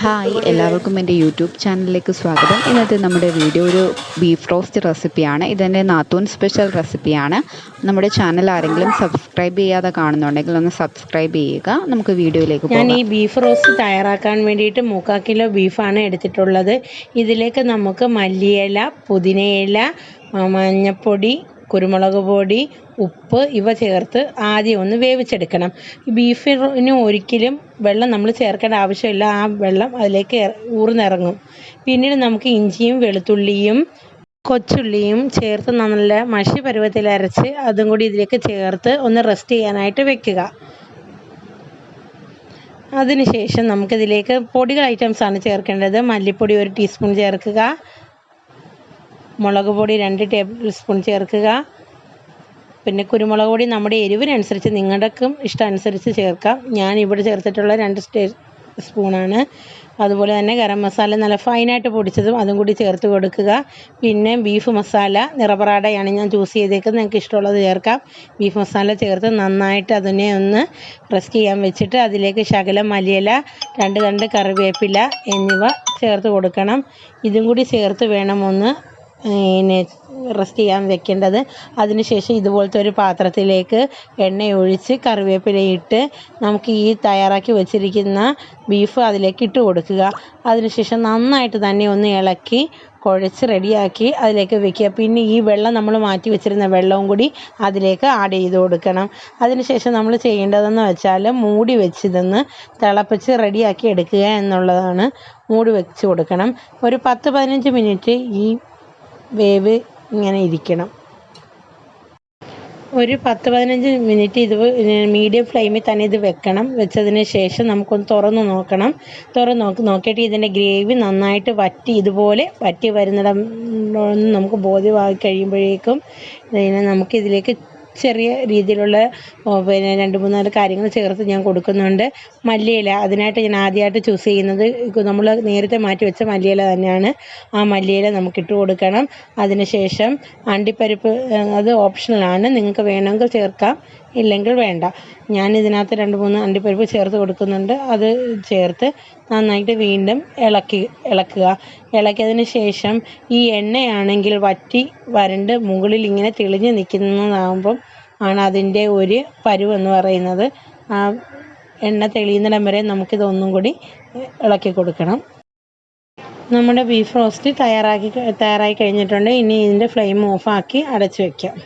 Hi, എല്ലാവർക്കും എൻ്റെ YouTube ചാനലിലേക്ക് സ്വാഗതം. ഇന്നത്തെ നമ്മുടെ വീഡിയോ ഒരു ബീഫ് റോസ്റ്റ് റെസിപ്പിയാണ്. ഇതെൻ്റെ നാത്തൂൻ സ്പെഷ്യൽ റെസിപ്പിയാണ്. നമ്മുടെ ചാനൽ ആരെങ്കിലും സബ്സ്ക്രൈബ് ചെയ്യാതെ കാണുന്നുണ്ടെങ്കിൽ ഒന്ന് സബ്സ്ക്രൈബ് ചെയ്യുക. നമുക്ക് വീഡിയോയിലേക്ക് പോകാം. ഞാൻ ഈ ബീഫ് റോസ്റ്റ് തയ്യാറാക്കാൻ വേണ്ടിയിട്ട് 3/4 കിലോ ബീഫാണ് എടുത്തിട്ടുള്ളത്. ഇതിലേക്ക് നമുക്ക് മല്ലിയില, പുതിനയില, മഞ്ഞൾപ്പൊടി, കുരുമുളക് പൊടി, ഉപ്പ് ഇവ ചേർത്ത് ആദ്യം ഒന്ന് വേവിച്ചെടുക്കണം. ഈ ബീഫിന് ഒരിക്കലും വെള്ളം നമ്മൾ ചേർക്കേണ്ട ആവശ്യമില്ല. ആ വെള്ളം അതിലേക്ക് ഊർന്നിറങ്ങും. പിന്നീട് നമുക്ക് ഇഞ്ചിയും വെളുത്തുള്ളിയും കൊച്ചുള്ളിയും ചേർത്ത് നല്ല മഷി പരുവത്തിൽ അരച്ച് അതും കൂടി ഇതിലേക്ക് ചേർത്ത് ഒന്ന് റെസ്റ്റ് ചെയ്യാനായിട്ട് വെക്കുക. അതിനുശേഷം നമുക്കിതിലേക്ക് പൊടികൾ ഐറ്റംസാണ് ചേർക്കേണ്ടത്. മല്ലിപ്പൊടി 1 ടീസ്പൂൺ ചേർക്കുക, മുളക് പൊടി 2 ടേബിൾ സ്പൂൺ ചേർക്കുക, പിന്നെ കുരുമുളക് പൊടി നമ്മുടെ എരിവിനനുസരിച്ച് നിങ്ങളുടെക്കും ഇഷ്ടമനുസരിച്ച് ചേർക്കാം. ഞാൻ ഇവിടെ ചേർത്തിട്ടുള്ള 2 സ്പൂണാണ്. അതുപോലെ തന്നെ ഗരം മസാല നല്ല ഫൈനായിട്ട് പൊടിച്ചതും അതും കൂടി ചേർത്ത് കൊടുക്കുക. പിന്നെ ബീഫ് മസാല നിറപറാടയാണ് ഞാൻ ചൂസ് ചെയ്തേക്കുന്നത്. നിങ്ങൾക്ക് ഇഷ്ടമുള്ളത് ചേർക്കാം. ബീഫ് മസാല ചേർത്ത് നന്നായിട്ട് അതിനെ ഒന്ന് റെസ്റ്റ് ചെയ്യാൻ വെച്ചിട്ട് അതിലേക്ക് ശകലം മല്ലിയില, 2 തണ്ട് കറിവേപ്പില എന്നിവ ചേർത്ത് കൊടുക്കണം. ഇതും കൂടി ചേർത്ത് വേണം ഒന്ന് റെസ്റ്റ് ചെയ്യാൻ വെക്കേണ്ടത്. അതിനുശേഷം ഇതുപോലത്തെ ഒരു പാത്രത്തിലേക്ക് എണ്ണ ഒഴിച്ച് കറിവേപ്പിലയിട്ട് നമുക്ക് ഈ തയ്യാറാക്കി വെച്ചിരിക്കുന്ന ബീഫ് അതിലേക്ക് ഇട്ട് കൊടുക്കുക. അതിനുശേഷം നന്നായിട്ട് തന്നെ ഒന്ന് ഇളക്കി കുഴച്ച് റെഡിയാക്കി അതിലേക്ക് വെക്കുക. പിന്നെ ഈ വെള്ളം നമ്മൾ മാറ്റി വെച്ചിരുന്ന വെള്ളവും കൂടി അതിലേക്ക് ആഡ് ചെയ്ത് കൊടുക്കണം. അതിനുശേഷം നമ്മൾ ചെയ്യേണ്ടതെന്ന് വെച്ചാൽ മൂടി വെച്ച് ഇതൊന്ന് തിളപ്പിച്ച് റെഡിയാക്കി എടുക്കുക എന്നുള്ളതാണ്. മൂടി വെച്ച് കൊടുക്കണം. ഒരു 10-15 മിനിറ്റ് ഈ വേവ് ഇങ്ങനെ ഇരിക്കണം. ഒരു 10-15 മിനിറ്റ് ഇത് മീഡിയം ഫ്ലെയിമിൽ തന്നെ ഇത് വെക്കണം. വെച്ചതിന് ശേഷം നമുക്കൊന്ന് തുറന്ന് നോക്കണം. നോക്കിയിട്ട് ഇതിൻ്റെ ഗ്രേവി നന്നായിട്ട് വറ്റി ഇതുപോലെ വറ്റി വരുന്നിടം നമുക്ക് ബോധ്യമായി കഴിയുമ്പോഴേക്കും നമുക്കിതിലേക്ക് ചെറിയ രീതിയിലുള്ള പിന്നെ 2-3-4 കാര്യങ്ങൾ ചേർത്ത് ഞാൻ കൊടുക്കുന്നുണ്ട്. മല്ലിയില അതിനായിട്ട് ഞാൻ ആദ്യമായിട്ട് ചൂസ് ചെയ്യുന്നത് നമ്മൾ നേരത്തെ മാറ്റി വെച്ച മല്ലിയില തന്നെയാണ്. ആ മല്ലിയില നമുക്കിട്ട് കൊടുക്കണം. അതിനുശേഷം അണ്ടിപ്പരിപ്പ് അത് ഓപ്ഷണലാണ്, നിങ്ങൾക്ക് വേണമെങ്കിൽ ചേർക്കാം, ഇല്ലെങ്കിൽ വേണ്ട. ഞാൻ ഇതിനകത്ത് 2-3 അണ്ടിപ്പരിപ്പ് ചേർത്ത് കൊടുക്കുന്നുണ്ട്. അത് ചേർത്ത് നന്നായിട്ട് വീണ്ടും ഇളക്കുക. ഇളക്കിയതിന് ശേഷം ഈ എണ്ണയാണെങ്കിൽ വറ്റി വരണ്ട് മുകളിൽ ഇങ്ങനെ തെളിഞ്ഞ് നിൽക്കുന്നതാകുമ്പം ആണ് അതിൻ്റെ ഒരു പരുവെന്ന് പറയുന്നത്. ആ എണ്ണ തെളിയുന്നിടം വരെ നമുക്കിതൊന്നും കൂടി ഇളക്കി കൊടുക്കണം. നമ്മുടെ ബീഫ് റോസ്റ്റ് തയ്യാറായി കഴിഞ്ഞിട്ടുണ്ട്. ഇനി ഇതിൻ്റെ ഫ്ലെയിം ഓഫാക്കി അടച്ചു വയ്ക്കാം.